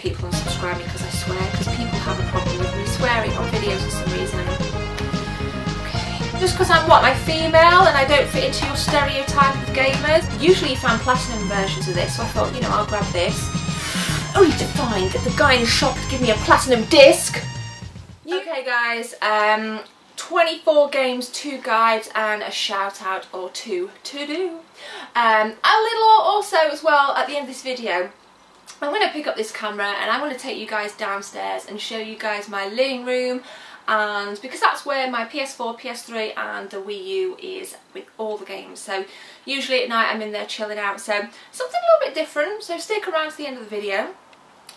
people unsubscribe me because I swear, because people have a problem with me swearing on videos for some reason. Okay. Just because I'm what, my female and I don't fit into your stereotype of gamers. Usually you find platinum versions of this, so I thought, you know, I'll grab this. Only to find that the guy in the shop had given me a platinum disc. Okay guys, 24 games, 2 guides and a shout out or 2 to do. A little also as well at the end of this video, I'm going to pick up this camera and I'm going to take you guys downstairs and show you guys my living room, and because that's where my PS4, PS3 and the Wii U is with all the games. So usually at night I'm in there chilling out, so something a little bit different, so stick around to the end of the video.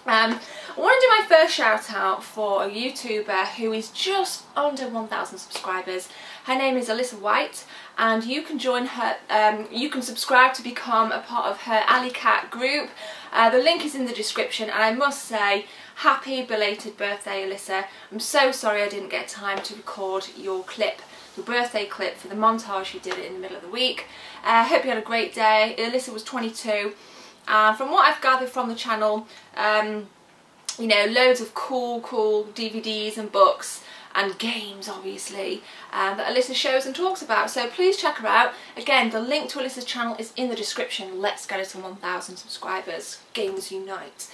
I want to do my first shout out for a YouTuber who is just under 1,000 subscribers. Her name is Alyssa White, and you can join her, you can subscribe to become a part of her Alley Cat group. The link is in the description, and I must say, happy belated birthday, Alyssa. I'm so sorry I didn't get time to record your clip, your birthday clip for the montage you did in the middle of the week. I hope you had a great day. Alyssa was 22. From what I've gathered from the channel, you know, loads of cool DVDs and books and games, obviously, that Alyssa shows and talks about. So please check her out. Again, the link to Alyssa's channel is in the description. Let's get her to 1,000 subscribers. Gamers unite.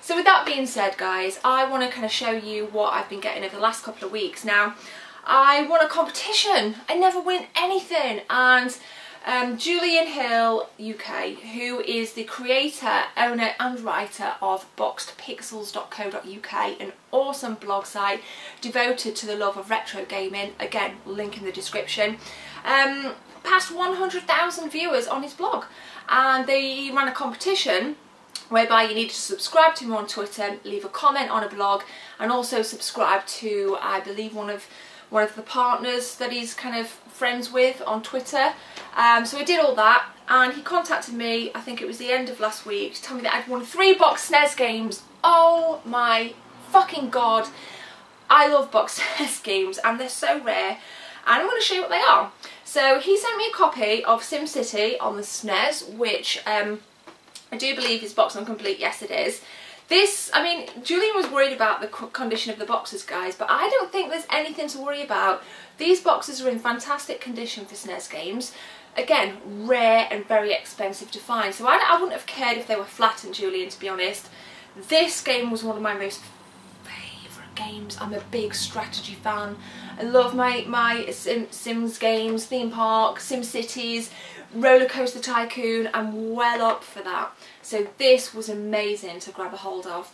So with that being said, guys, I want to kind of show you what I've been getting over the last couple of weeks. Now, I won a competition. I never win anything, and Juilian Hill UK, who is the creator, owner and writer of boxedpixels.co.uk, an awesome blog site devoted to the love of retro gaming, again link in the description, passed 100,000 viewers on his blog, and they ran a competition whereby you needed to subscribe to him on Twitter, leave a comment on a blog, and also subscribe to, I believe, one of the partners that he's kind of friends with on Twitter. So I did all that, and he contacted me, I think it was the end of last week, to tell me that I'd won 3 box SNES games. Oh my fucking god, I love box SNES games and they're so rare, and I'm going to show you what they are. So he sent me a copy of SimCity on the SNES, which I do believe is box incomplete. Yes, it is. This, I mean, Julian was worried about the condition of the boxes, guys, but I don't think there's anything to worry about. These boxes are in fantastic condition for SNES games. Again, rare and very expensive to find, so I wouldn't have cared if they were flattened, Julian, to be honest. This game was one of my most favourite games. I'm a big strategy fan. I love my Sims games, theme park, SimCities, Roller Coaster Tycoon. I'm well up for that. So this was amazing to grab a hold of.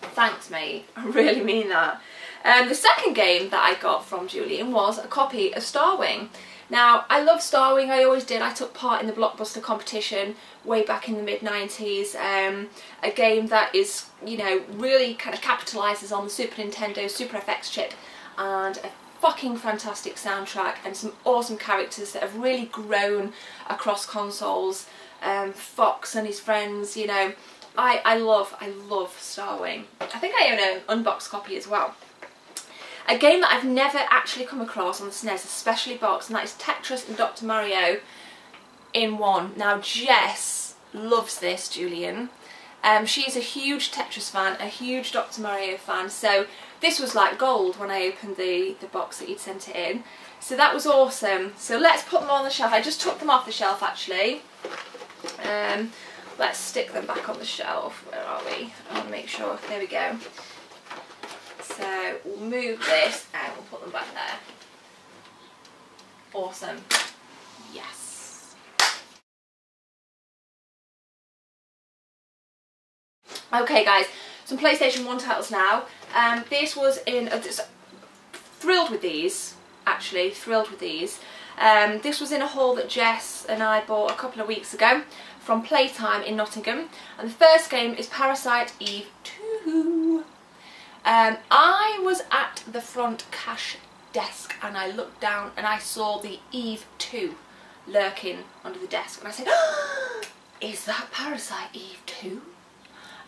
Thanks, mate. I really mean that. The second game that I got from Julian was a copy of Starwing. Now, I love Starwing, I always did. I took part in the Blockbuster competition way back in the mid-90s. A game that is, you know, really kind of capitalises on the Super Nintendo Super FX chip, and a fucking fantastic soundtrack and some awesome characters that have really grown across consoles. Fox and his friends, you know. I love Starwing. I think I own an unboxed copy as well. A game that I've never actually come across on the SNES, especially boxed, and that is Tetris and Dr. Mario in one. Now Jess loves this, Julian. She's a huge Tetris fan, a huge Dr. Mario fan, so this was like gold when I opened the box that you'd sent it in. So that was awesome. So let's put them on the shelf. I just took them off the shelf actually. Let's stick them back on the shelf. Where are we? I want to make sure. There we go. So we'll move this and we'll put them back there. Awesome. Yes. Okay guys, some PlayStation 1 titles now. This was in, thrilled with these, actually, thrilled with these. This was in a haul that Jess and I bought a couple of weeks ago from Playtime in Nottingham, and the first game is Parasite Eve 2. I was at the front cash desk and I looked down and I saw the Eve 2 lurking under the desk, and I said, oh, is that Parasite Eve 2?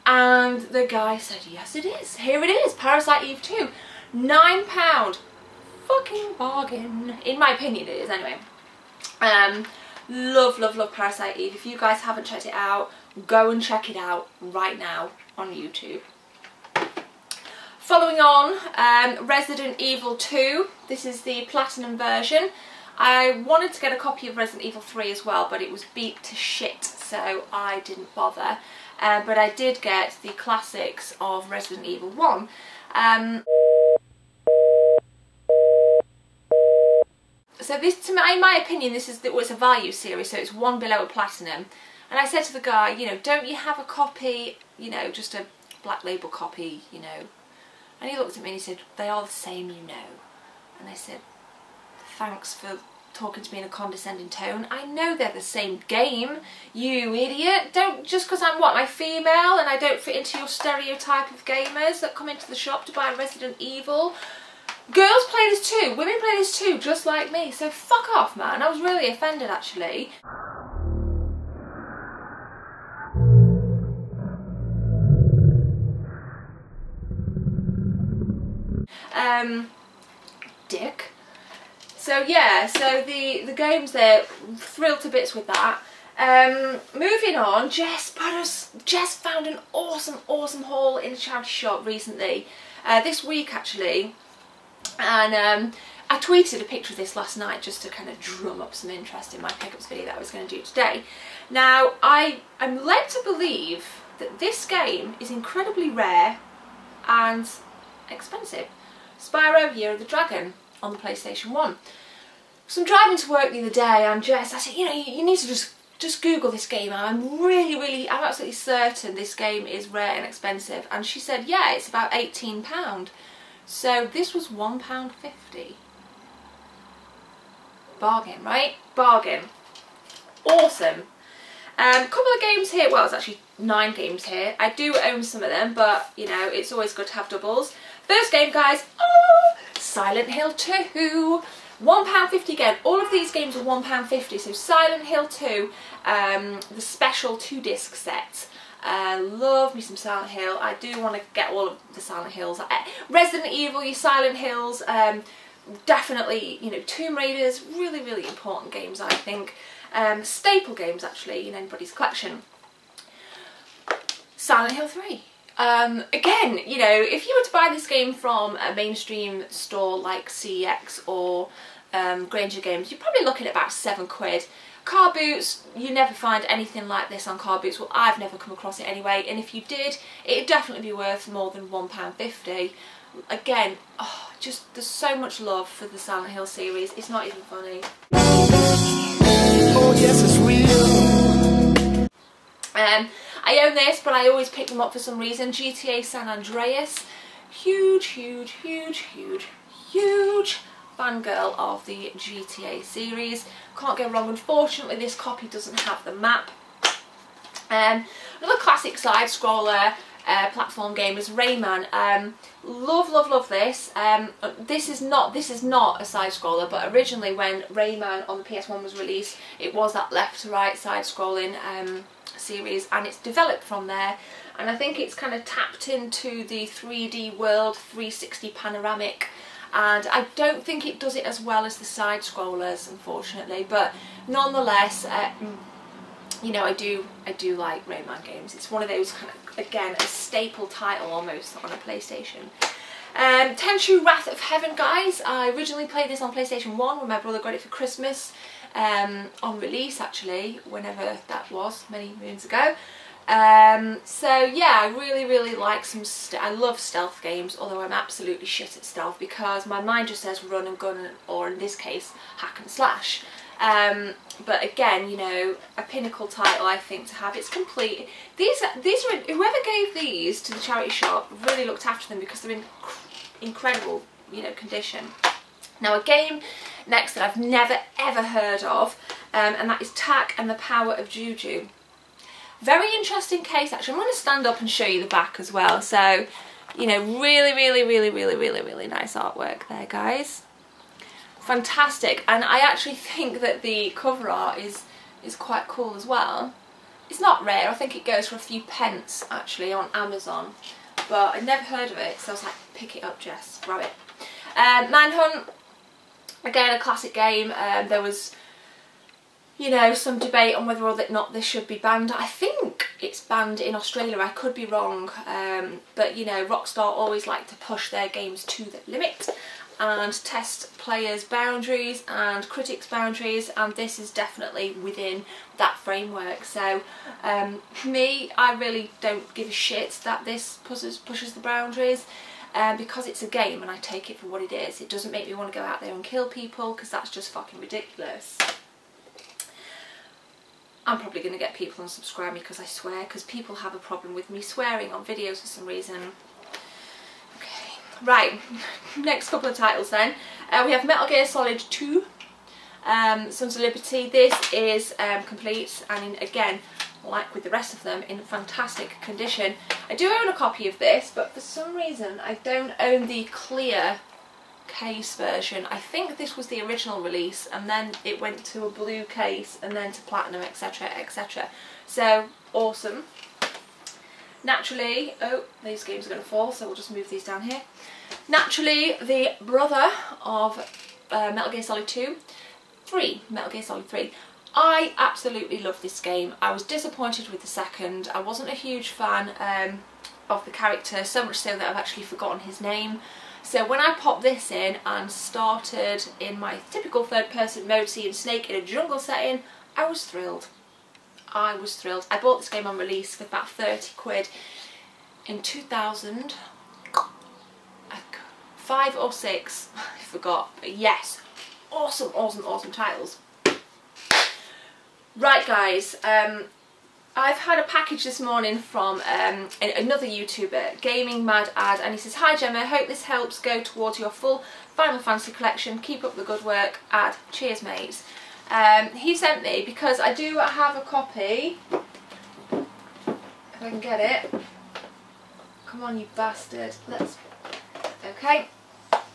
And the guy said, yes it is, here it is, Parasite Eve 2, £9, fucking bargain, in my opinion it is anyway. Love Parasite Eve. If you guys haven't checked it out, Go and check it out right now on YouTube. Following on, Resident Evil 2. This is the Platinum version. I wanted to get a copy of Resident Evil 3 as well, but it was beat to shit, so I didn't bother. But I did get the classics of Resident Evil 1. So this, in my opinion, it's a value series, so it's one below a Platinum. And I said to the guy, you know, don't you have a copy, you know, just a black label copy, you know? And he looked at me and he said, they are the same, you know. And I said, thanks for talking to me in a condescending tone. I know they're the same game, you idiot. Don't, just because I'm female and I don't fit into your stereotype of gamers that come into the shop to buy Resident Evil. Girls play this too, women play this too, just like me. So fuck off, man. I was really offended, actually. Dick. So yeah, so the games there, thrilled to bits with that. Moving on, Jess found an awesome haul in a charity shop recently, this week actually, and I tweeted a picture of this last night just to kind of drum up some interest in my pickups video that I was going to do today. Now I'm led to believe that this game is incredibly rare and expensive. Spyro Year of the Dragon on the PlayStation 1. So I'm driving to work the other day and I said, you know, you need to just Google this game. I'm absolutely certain this game is rare and expensive. And she said, yeah, it's about £18. So this was £1.50. Bargain, right? Bargain. Awesome. Couple of games here, well it's actually 9 games here. I do own some of them, but you know, it's always good to have doubles. First game, guys, Silent Hill 2. £1.50 again. All of these games are £1.50. So Silent Hill 2, the special 2-disc set. Love me some Silent Hill. I do want to get all of the Silent Hills. Resident Evil, your Silent Hills, definitely, you know, Tomb Raiders, really important games, I think. Staple games actually in anybody's collection. Silent Hill 3. Again, you know, if you were to buy this game from a mainstream store like CEX or Granger Games, you're probably looking at about £7. Car Boots, you never find anything like this on Car Boots. Well, I've never come across it anyway, and if you did, it'd definitely be worth more than £1.50. Again, just there's so much love for the Silent Hill series, it's not even funny. Oh yes, it's real. I own this, but I always pick them up for some reason. GTA San Andreas. Huge fangirl of the GTA series. Can't go wrong. Unfortunately, this copy doesn't have the map. Another classic side scroller platform game is Rayman. Love this. This is not a side scroller, but originally when Rayman on the PS1 was released, it was that left to right side scrolling series, and it's developed from there, and I think it's kind of tapped into the 3D world, 360 panoramic, and I don't think it does it as well as the side scrollers, unfortunately, but nonetheless, you know, I do like Rayman games. It's one of those kind of, again, a staple title almost on a PlayStation. Tenchu Wrath of Heaven, guys. I originally played this on PlayStation 1 when my brother got it for Christmas, on release actually, whenever that was, many moons ago. So yeah, I really like I love stealth games, although I'm absolutely shit at stealth because my mind just says run and gun, or in this case, hack and slash. But again, you know, a pinnacle title I think to have. It's complete. These are, whoever gave these to the charity shop really looked after them because they're in incredible, you know, condition. Now a game next that I've never ever heard of, and that is Tak and the Power of Juju. Very interesting case actually. I'm going to stand up and show you the back as well. So, you know, really nice artwork there, guys. Fantastic, and I actually think that the cover art is quite cool as well. It's not rare. I think it goes for a few pence actually on Amazon, but I'd never heard of it, so I was like, pick it up, Jess, grab it. Manhunt, again a classic game. There was, you know, some debate on whether or not this should be banned. I think it's banned in Australia, I could be wrong, but you know, Rockstar always like to push their games to the limit and test players' boundaries and critics' boundaries, and this is definitely within that framework. So me, I really don't give a shit that this pushes the boundaries, because it's a game and I take it for what it is. It doesn't make me want to go out there and kill people, because that's just fucking ridiculous. I'm probably going to get people unsubscribe me because I swear, because people have a problem with me swearing on videos for some reason. Okay, right, next couple of titles then. We have Metal Gear Solid 2, Sons of Liberty. This is complete and again, like with the rest of them, in fantastic condition. I do own a copy of this, but for some reason I don't own the clear case version. I think this was the original release and then it went to a blue case and then to platinum, etc, etc. So awesome. Naturally, oh, these games are going to fall, so we'll just move these down here. Naturally, the brother of Metal Gear Solid 2, Metal Gear Solid 3. I absolutely love this game. I was disappointed with the second. I wasn't a huge fan of the character, so much so that I've actually forgotten his name. So when I popped this in and started in my typical third person mode seeing Snake in a jungle setting, I was thrilled. I was thrilled. I bought this game on release for about 30 quid in 2005 or 6, I forgot, but yes, awesome, awesome, awesome titles. Right guys, I've had a package this morning from another YouTuber, GamingMadAd, and he says, "Hi Gemma, hope this helps go towards your full Final Fantasy collection. Keep up the good work, Ad. Cheers mates." He sent me, because I do have a copy, if I can get it. Come on you bastard. Okay.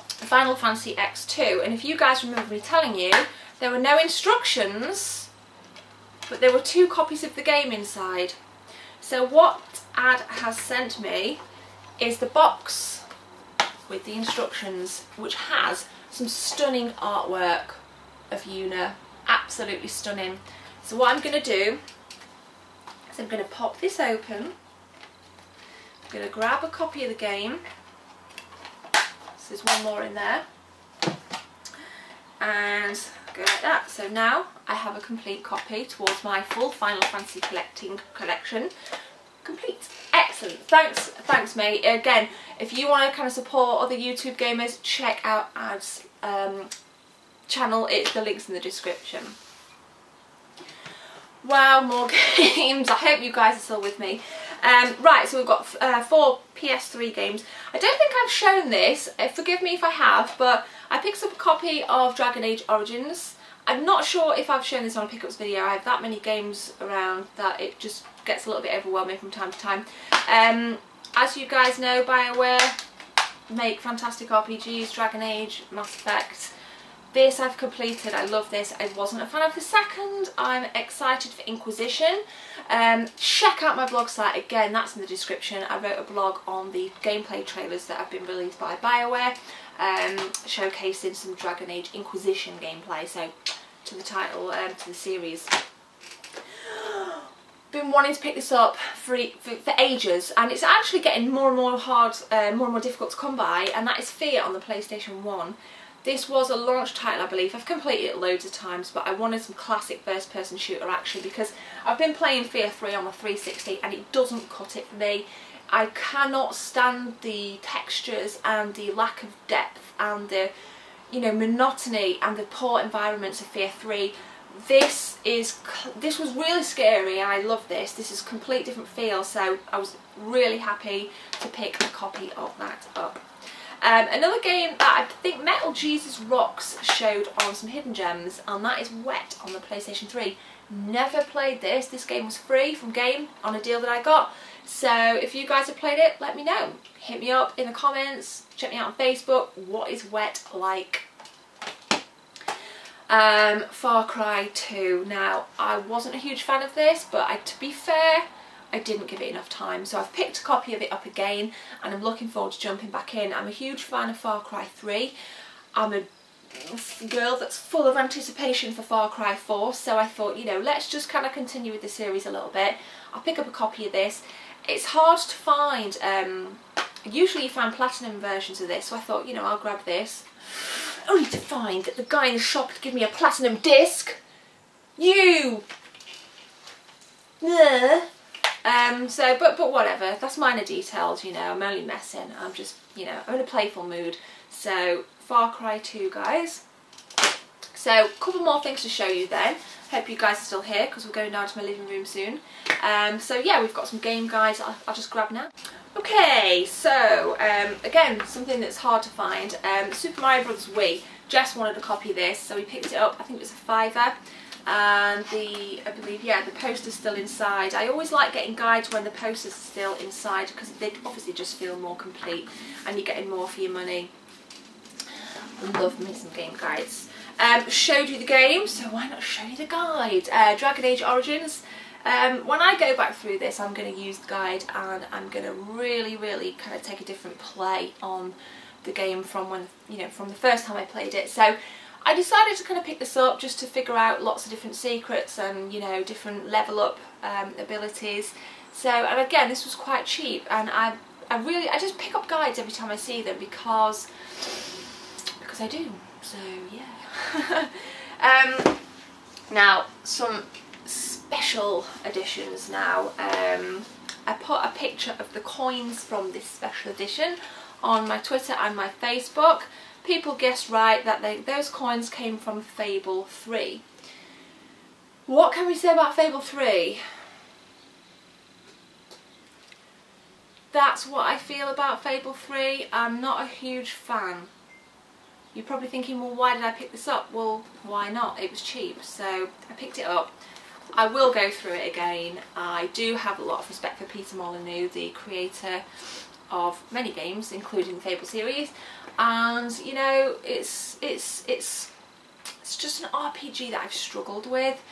Final Fantasy X2, and if you guys remember me telling you, there were no instructions, but there were 2 copies of the game inside. So what Ad has sent me is the box with the instructions, which has some stunning artwork of Yuna. Absolutely stunning. So what I'm going to do is I'm going to pop this open. I'm going to grab a copy of the game. So there's one more in there. And go like that. So now I have a complete copy towards my full Final Fantasy collection. Complete. Excellent. Thanks mate. Again, if you want to kind of support other YouTube gamers, check out Ad's channel. The link's in the description. Wow, more games. I hope you guys are still with me. Right, so we've got 4 PS3 games. I don't think I've shown this, forgive me if I have, but I picked up a copy of Dragon Age Origins. I'm not sure if I've shown this on a pickups video. I have that many games around that it just gets a little bit overwhelming from time to time. As you guys know, BioWare make fantastic RPGs, Dragon Age, Mass Effect. This I've completed, I love this. I wasn't a fan of the second. I'm excited for Inquisition. Check out my blog site, again that's in the description. I wrote a blog on the gameplay trailers that have been released by BioWare, showcasing some Dragon Age Inquisition gameplay, so to the title, to the series. Been wanting to pick this up for ages, and it's actually getting more and more hard, more and more difficult to come by, and that is Fear on the PlayStation 1. This was a launch title, I believe. I've completed it loads of times, but I wanted some classic first-person shooter action because I've been playing Fear 3 on the 360 and it doesn't cut it for me. I cannot stand the textures and the lack of depth and the, you know, monotony and the poor environments of Fear 3. This was really scary and I love this. This is a complete different feel, so I was really happy to pick a copy of that up. Another game that I think Metal Jesus Rocks showed on some hidden gems, and that is Wet on the PlayStation 3. Never played this. This game was free from Game on a deal that I got. So if you guys have played it, let me know. Hit me up in the comments. Check me out on Facebook. What is Wet like? Far Cry 2. Now, I wasn't a huge fan of this, but to be fair, I didn't give it enough time, so I've picked a copy of it up again and I'm looking forward to jumping back in. I'm a huge fan of Far Cry 3. I'm a girl that's full of anticipation for Far Cry 4, so I thought, you know, let's just kind of continue with the series a little bit. I'll pick up a copy of this. It's hard to find, usually you find platinum versions of this, so I thought, you know, I'll grab this. Only to find that the guy in the shop had given me a platinum disc. You! But whatever, that's minor details, you know, I'm only messing, I'm just, you know, I'm in a playful mood. So, Far Cry 2, guys. So, a couple more things to show you then. Hope you guys are still here, because we're going down to my living room soon. So yeah, we've got some game guides I'll just grab now. Okay, so, again, something that's hard to find. Super Mario Bros. Wii. Jess wanted a copy of this, so we picked it up. I think it was a £5. And I believe, yeah, the poster's still inside. I always like getting guides when the poster's still inside, because they obviously just feel more complete and you're getting more for your money. Love me some game guides. Showed you the game, so why not show you the guide? Dragon Age Origins. When I go back through this, I'm going to use the guide and I'm going to really kind of take a different play on the game from when, you know, from the first time I played it. So I decided to kind of pick this up just to figure out lots of different secrets and, you know, different level up abilities. So, and again, this was quite cheap, and I just pick up guides every time I see them because I do. So yeah. Now some special editions now. I put a picture of the coins from this special edition on my Twitter and my Facebook. People guessed right that those coins came from Fable 3. What can we say about Fable 3? That's what I feel about Fable 3. I'm not a huge fan. You're probably thinking, well, why did I pick this up? Well, why not? It was cheap, so I picked it up. I will go through it again. I do have a lot of respect for Peter Molyneux, the creator of many games, including the Fable series, and you know, it's just an RPG that I've struggled with.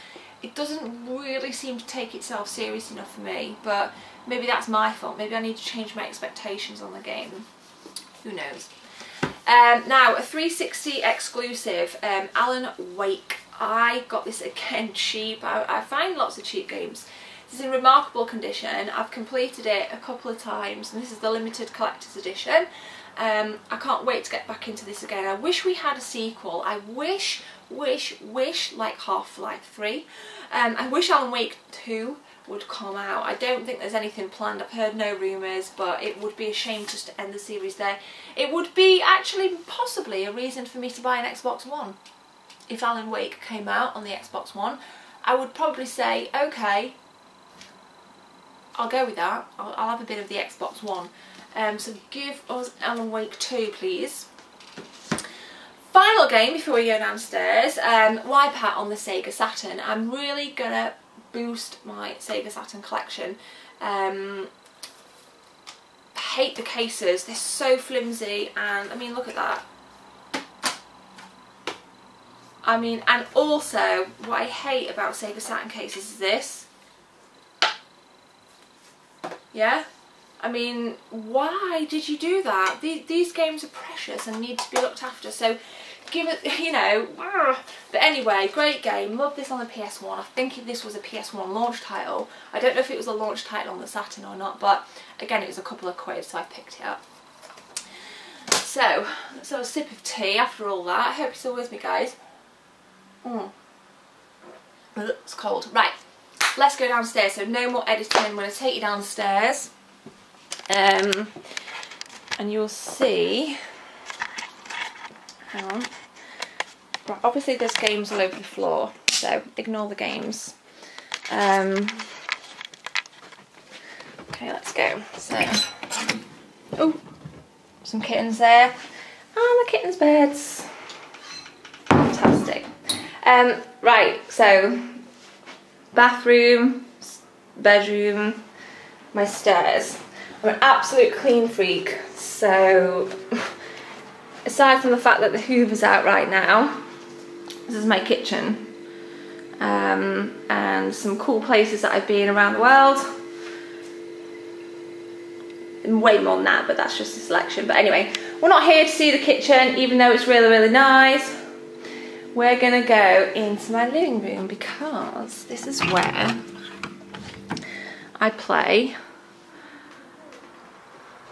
It doesn't really seem to take itself serious enough for me, but maybe that's my fault. Maybe I need to change my expectations on the game. Who knows? Now, a 360 exclusive, Alan Wake. I got this again cheap. I find lots of cheap games. This is in remarkable condition. I've completed it a couple of times, and this is the limited collector's edition. I can't wait to get back into this again. I wish we had a sequel. I wish like Half-Life 3. I wish Alan Wake 2 would come out. I don't think there's anything planned. I've heard no rumours, but it would be a shame just to end the series there. It would be actually possibly a reason for me to buy an Xbox One. If Alan Wake came out on the Xbox One, I would probably say, okay, I'll go with that. I'll have a bit of the Xbox One. So give us Alan Wake 2, please. Final game before we go downstairs, Wipeout on the Sega Saturn. I'm really gonna boost my Sega Saturn collection. I hate the cases, they're so flimsy, and I mean, look at that. I mean, and also what I hate about Sega Saturn cases is this. Yeah? I mean, why did you do that? These games are precious and need to be looked after, so give it, you know. But anyway, great game. Love this on the PS1. I think this was a PS1 launch title. I don't know if it was a launch title on the Saturn or not, but again, it was a couple of quid, so I picked it up. So, let's have a sip of tea after all that. I hope you're still with me, guys. It's cold. Right, let's go downstairs. So no more editing. I'm going to take you downstairs. And you'll see, hang on, right, obviously there's games all over the floor, so ignore the games. Okay, let's go. So, oh, some kittens there, and the kittens' beds, fantastic. Right, so bathroom, bedroom, my stairs. I'm an absolute clean freak, so aside from the fact that the Hoover's out right now, this is my kitchen, and some cool places that I've been around the world. Way more than that, but that's just a selection. But anyway, we're not here to see the kitchen, even though it's really, really nice. we're gonna go into my living room because this is where I play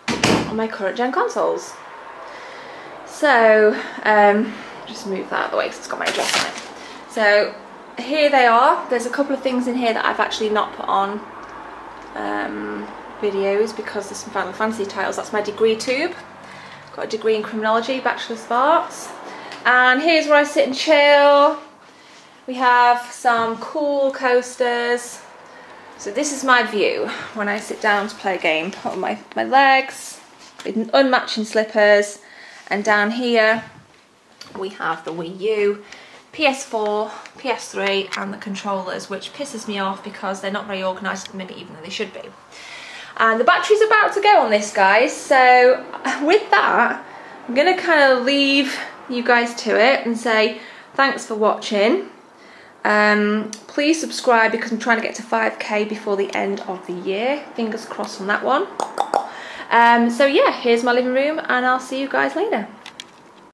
on my current gen consoles. So, just move that out of the way because it's got my address on it. So, here they are. There's a couple of things in here that I've actually not put on videos because there's some Final Fantasy titles. That's my degree tube. Got a degree in criminology, Bachelor's of Arts. And here's where I sit and chill. We have some cool coasters. So this is my view when I sit down to play a game. Put on my legs with unmatching slippers. And down here we have the Wii U, PS4, PS3 and the controllers, which pisses me off because they're not very organised at the minute, even though they should be. And the battery's about to go on this, guys, so with that I'm going to kind of leave you guys to it and say thanks for watching. Please subscribe because I'm trying to get to 5k before the end of the year. Fingers crossed on that one. So yeah, here's my living room and I'll see you guys later.